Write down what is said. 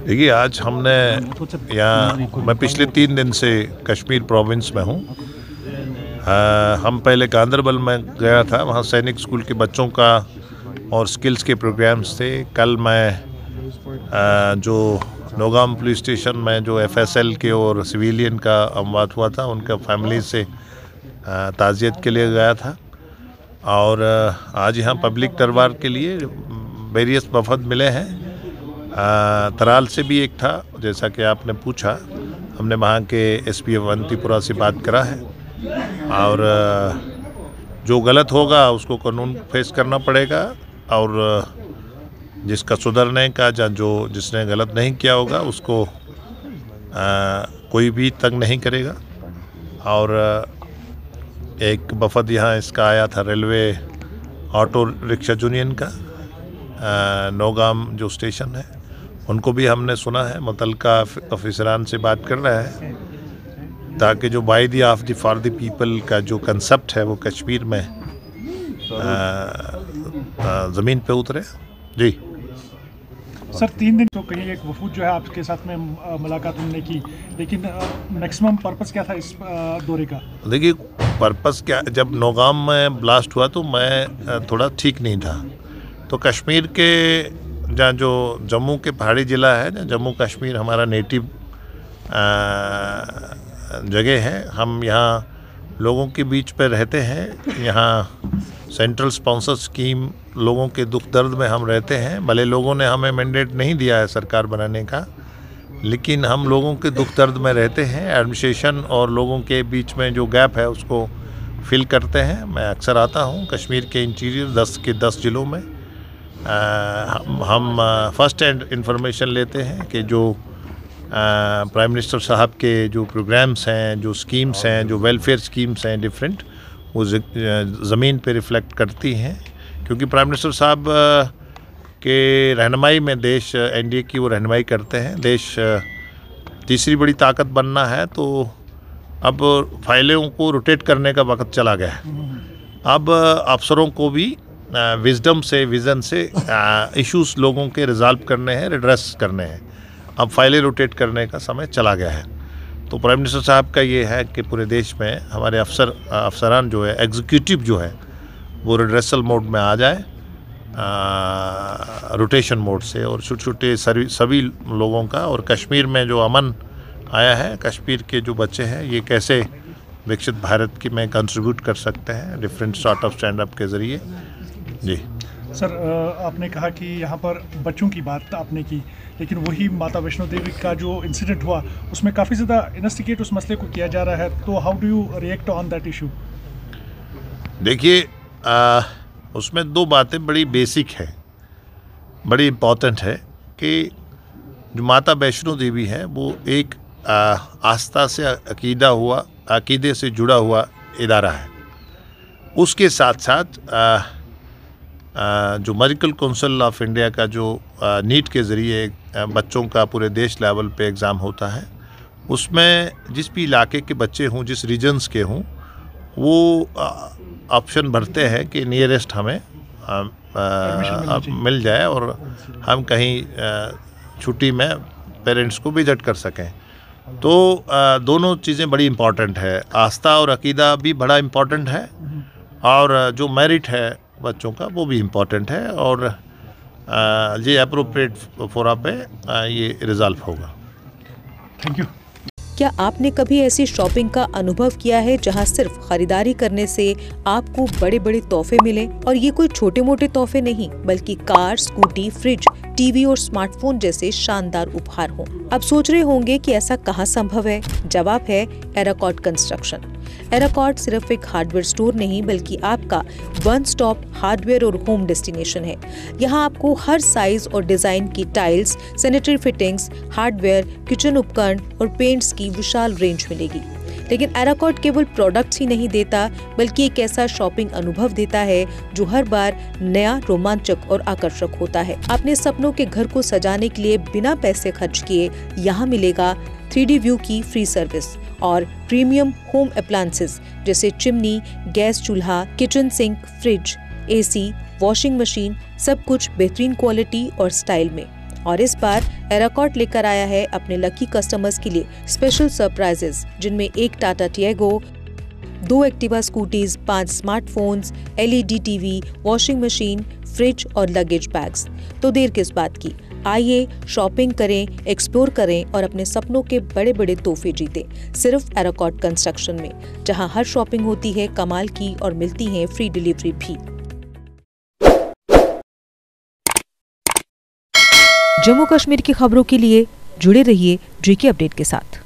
देखिए, आज हमने यहाँ, मैं पिछले 3 दिन से कश्मीर प्रोविंस में हूँ। हम पहले गांदरबल में गया था, वहाँ सैनिक स्कूल के बच्चों का और स्किल्स के प्रोग्राम्स थे। कल मैं जो नौगाम पुलिस स्टेशन में जो FSL के और सिविलियन का अमवात हुआ था, उनका फैमिली से ताज़ियत के लिए गया था। और आज यहाँ पब्लिक दरबार के लिए वेरियस वफद मिले हैं। तराल से भी एक था, जैसा कि आपने पूछा। हमने वहाँ के SP अवंतीपुरा से बात करा है, और जो गलत होगा उसको कानून फेस करना पड़ेगा, और जिसका सुधरने का जिसने गलत नहीं किया होगा उसको कोई भी तंग नहीं करेगा। और एक वफद यहाँ इसका आया था, रेलवे ऑटो रिक्शा यूनियन का, नौगाम जो स्टेशन है, उनको भी हमने सुना है। मुतल्लिका ऑफिसरान से बात कर रहा है ताकि जो by the of the for the people का जो कंसेप्ट है वो कश्मीर में ज़मीन पे उतरे। जी सर, 3 दिन तो कहीं एक वफूद जो है आपके साथ में मुलाकात हमने की, लेकिन मैक्सिमम पर्पस क्या था इस दौरे का? देखिए, पर्पस क्या, जब नौगाम में ब्लास्ट हुआ तो मैं थोड़ा ठीक नहीं था। तो कश्मीर के जहाँ जो जम्मू के पहाड़ी ज़िला है, जम्मू कश्मीर हमारा नेटिव जगह है। हम यहाँ लोगों के बीच पे रहते हैं। यहाँ सेंट्रल स्पॉन्सर स्कीम, लोगों के दुख दर्द में हम रहते हैं। भले लोगों ने हमें मैंडेट नहीं दिया है सरकार बनाने का, लेकिन हम लोगों के दुख दर्द में रहते हैं। एडमिनिस्ट्रेशन और लोगों के बीच में जो गैप है उसको फिल करते हैं। मैं अक्सर आता हूँ कश्मीर के इंटीरियर 10 ज़िलों में। हम फर्स्ट हैंड इंफॉर्मेशन लेते हैं कि जो प्राइम मिनिस्टर साहब के जो प्रोग्राम्स हैं, जो स्कीम्स हैं, जो वेलफेयर स्कीम्स हैं डिफरेंट, वो ज़मीन पे रिफ़्लेक्ट करती हैं। क्योंकि प्राइम मिनिस्टर साहब के रहनुमाई में देश, NDA की वो रहनुमाई करते हैं। देश तीसरी बड़ी ताकत बनना है, तो अब फाइलों को रोटेट करने का वक्त चला गया है। अब अफसरों को भी विजडम से, विज़न से इश्यूज लोगों के रिजॉल्व करने हैं, रिड्रेस करने हैं। अब फाइलें रोटेट करने का समय चला गया है। तो प्राइम मिनिस्टर साहब का ये है कि पूरे देश में हमारे अफसरान जो है, एग्जीक्यूटिव जो है, वो रिड्रेसल मोड में आ जाए, रोटेशन मोड से, और छोटे सभी लोगों का। और कश्मीर में जो अमन आया है, कश्मीर के जो बच्चे हैं, ये कैसे विकसित भारत की में कंट्रीब्यूट कर सकते हैं different sort of stand up के ज़रिए। जी सर, आपने कहा कि यहाँ पर बच्चों की बात आपने की, लेकिन वही माता वैष्णो देवी का जो इंसिडेंट हुआ उसमें काफ़ी ज़्यादा इन्वेस्टिगेट उस मसले को किया जा रहा है। तो how do you react on that issue? देखिए, उसमें 2 बातें बड़ी बेसिक है, बड़ी इम्पॉर्टेंट है कि जो माता वैष्णो देवी है वो एक आस्था से अकीदे से जुड़ा हुआ इदारा है। उसके साथ साथ जो मेडिकल काउंसिल ऑफ इंडिया का जो नीट के ज़रिए बच्चों का पूरे देश लेवल पे एग्ज़ाम होता है, उसमें जिस भी इलाके के बच्चे हों, जिस रीजन्स के हों, वो ऑप्शन भरते हैं कि नियरेस्ट हमें मिल जाए और हम कहीं छुट्टी में पेरेंट्स को विजिट कर सकें। तो दोनों चीज़ें बड़ी इम्पॉर्टेंट है। आस्था और अकीदा भी बड़ा इम्पॉर्टेंट है, और जो मेरिट है बच्चों का वो भी इम्पॉर्टेंट है, और ये अप्रोप्रिएट फोरम पे ये रिजॉल्व होगा। Thank you. क्या आपने कभी ऐसी शॉपिंग का अनुभव किया है जहां सिर्फ खरीदारी करने से आपको बड़े बड़े तोहफे मिले? और ये कोई छोटे मोटे तोहफे नहीं, बल्कि कार, स्कूटी, फ्रिज, टीवी और स्मार्टफोन जैसे शानदार उपहार हों। अब सोच रहे होंगे कि ऐसा कहाँ संभव है? जवाब है एराकॉट कंस्ट्रक्शन। एराकॉट सिर्फ एक हार्डवेयर स्टोर नहीं, बल्कि आपका वन स्टॉप हार्डवेयर और होम डेस्टिनेशन है। यहाँ आपको हर साइज और डिजाइन की tiles, sanitary fittings, hardware, kitchen उपकरण और पेंट्स की विशाल रेंज मिलेगी। लेकिन एराकॉट केवल प्रोडक्ट्स ही नहीं देता, बल्कि एक ऐसा शॉपिंग अनुभव देता है जो हर बार नया, रोमांचक और आकर्षक होता है। अपने सपनों के घर को सजाने के लिए बिना पैसे खर्च किए यहाँ मिलेगा 3D व्यू की फ्री सर्विस और प्रीमियम होम अप्लायंसेस जैसे चिमनी, गैस चूल्हा, kitchen sink, fridge, AC, washing machine, सब कुछ बेहतरीन क्वालिटी और स्टाइल में। और इस बार एराकॉट लेकर आया है अपने लकी कस्टमर्स के लिए स्पेशल सरप्राइजेस, जिनमें एक Tata Tiago, 2 Activa scooties, 5 smartphones, LED TV, washing machine, fridge और लगेज बैग्स। तो देर किस बात की, आइए शॉपिंग करें, एक्सप्लोर करें और अपने सपनों के बड़े बड़े तोहफे जीतें सिर्फ एराकॉट कंस्ट्रक्शन में, जहां हर शॉपिंग होती है कमाल की और मिलती है फ्री डिलीवरी भी। जम्मू कश्मीर की खबरों के लिए जुड़े रहिए JK अपडेट के साथ।